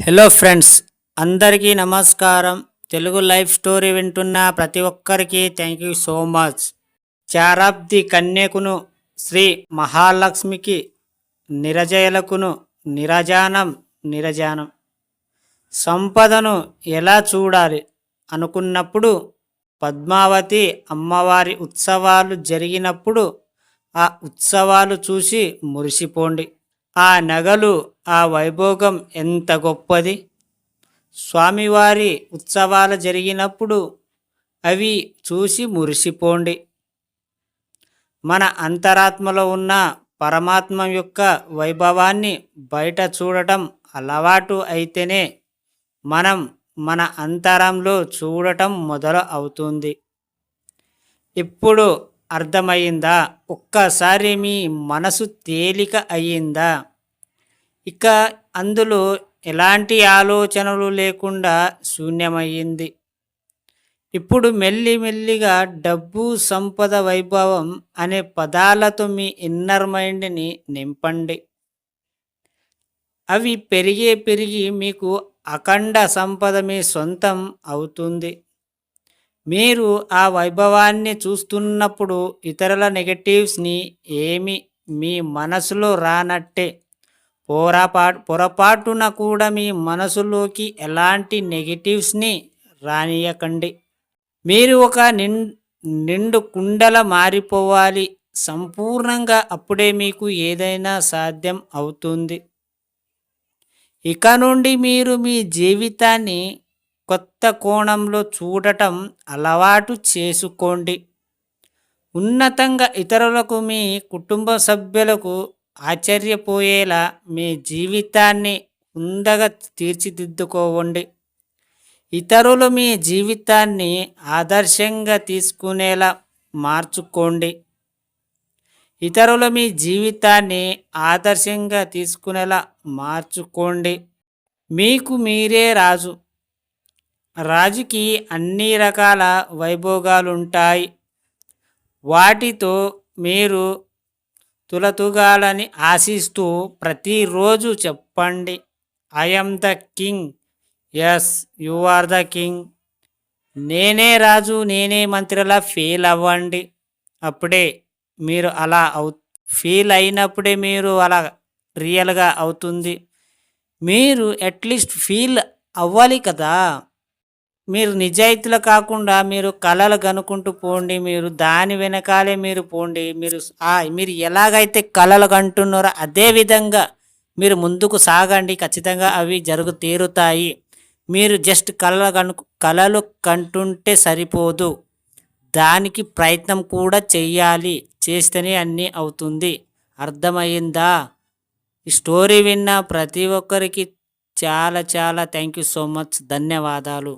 Hello friends, అందరికీ నమస్కారం. Telugu life story వింటున్న ప్రతి ఒక్కరికి థ్యాంక్ యూ సో మచ్. చారాబ్ది కన్యకును శ్రీ మహాలక్ష్మికి నిరజయలకును నిరజానం నిరజానం. సంపదను ఎలా చూడాలి అనుకున్నప్పుడు పద్మావతి అమ్మవారి ఉత్సవాలు జరిగినప్పుడు ఆ ఉత్సవాలు చూసి మురిసిపోండి. ఆ నగలు, ఆ వైభోగం ఎంత గొప్పది. స్వామివారి ఉత్సవాలు జరిగినప్పుడు అవి చూసి మురిసిపోండి. మన అంతరాత్మలో ఉన్న పరమాత్మ యొక్క వైభవాన్ని బయట చూడటం అలవాటు అయితేనే మనం మన అంతరంలో చూడటం మొదలు అవుతుంది. ఇప్పుడు అర్థమయ్యిందా? ఒక్కసారి మీ మనసు తేలిక అయ్యిందా? ఇక అందులో ఎలాంటి ఆలోచనలు లేకుండా శూన్యమయ్యింది. ఇప్పుడు మెల్లిమెల్లిగా డబ్బు, సంపద, వైభవం అనే పదాలతో మీ ఇన్నర్ మైండ్ని నింపండి. అవి పెరిగి మీకు అఖండ సంపద మీ సొంతం అవుతుంది. మీరు ఆ వైభవాన్ని చూస్తున్నప్పుడు ఇతరుల నెగటివ్స్ని ఏమి మీ మనసులో రానట్టే. పొరపాటున కూడా మీ మనసులోకి ఎలాంటి నెగటివ్స్ని రానియకండి. మీరు ఒక నిండు కుండల మారిపోవాలి సంపూర్ణంగా. అప్పుడే మీకు ఏదైనా సాధ్యం అవుతుంది. ఇక నుండి మీరు మీ జీవితాన్ని కొత్త కోణంలో చూడటం అలవాటు చేసుకోండి. ఉన్నతంగా ఇతరులకు, మీ కుటుంబ సభ్యులకు ఆశ్చర్యపోయేలా మీ జీవితాన్ని హుందాగా తీర్చిదిద్దుకోండి. ఇతరులు మీ జీవితాన్ని ఆదర్శంగా తీసుకునేలా మార్చుకోండి. ఇతరులు మీ జీవితాన్ని ఆదర్శంగా తీసుకునేలా మార్చుకోండి. మీకు మీరే రాజు. రాజుకి అన్ని రకాల వైభోగాలుంటాయి. వాటితో మీరు తులతూగాలని ఆశిస్తూ ప్రతిరోజు చెప్పండి, I'm the king. Yes, you are the king. నేనే రాజు, నేనే మంత్రిలా ఫీల్ అవ్వండి. అప్పుడే మీరు అలా ఫీల్ అయినప్పుడే మీరు అలా రియల్గా అవుతుంది. మీరు అట్లీస్ట్ ఫీల్ అవ్వాలి కదా. మీరు నిజాయితీలో కాకుండా మీరు కళలు కనుక్కుంటూ పోండి. మీరు దాని వెనకాలే మీరు పోండి. మీరు ఎలాగైతే కళలు కంటున్నారో అదే విధంగా మీరు ముందుకు సాగండి. ఖచ్చితంగా అవి తీరుతాయి. మీరు జస్ట్ కళలు కంటుంటే సరిపోదు, దానికి ప్రయత్నం కూడా చెయ్యాలి. చేస్తేనే అన్నీ అవుతుంది. అర్థమయ్యిందా? ఈ స్టోరీ విన్న ప్రతి ఒక్కరికి చాలా చాలా థ్యాంక్ యూ సో మచ్. ధన్యవాదాలు.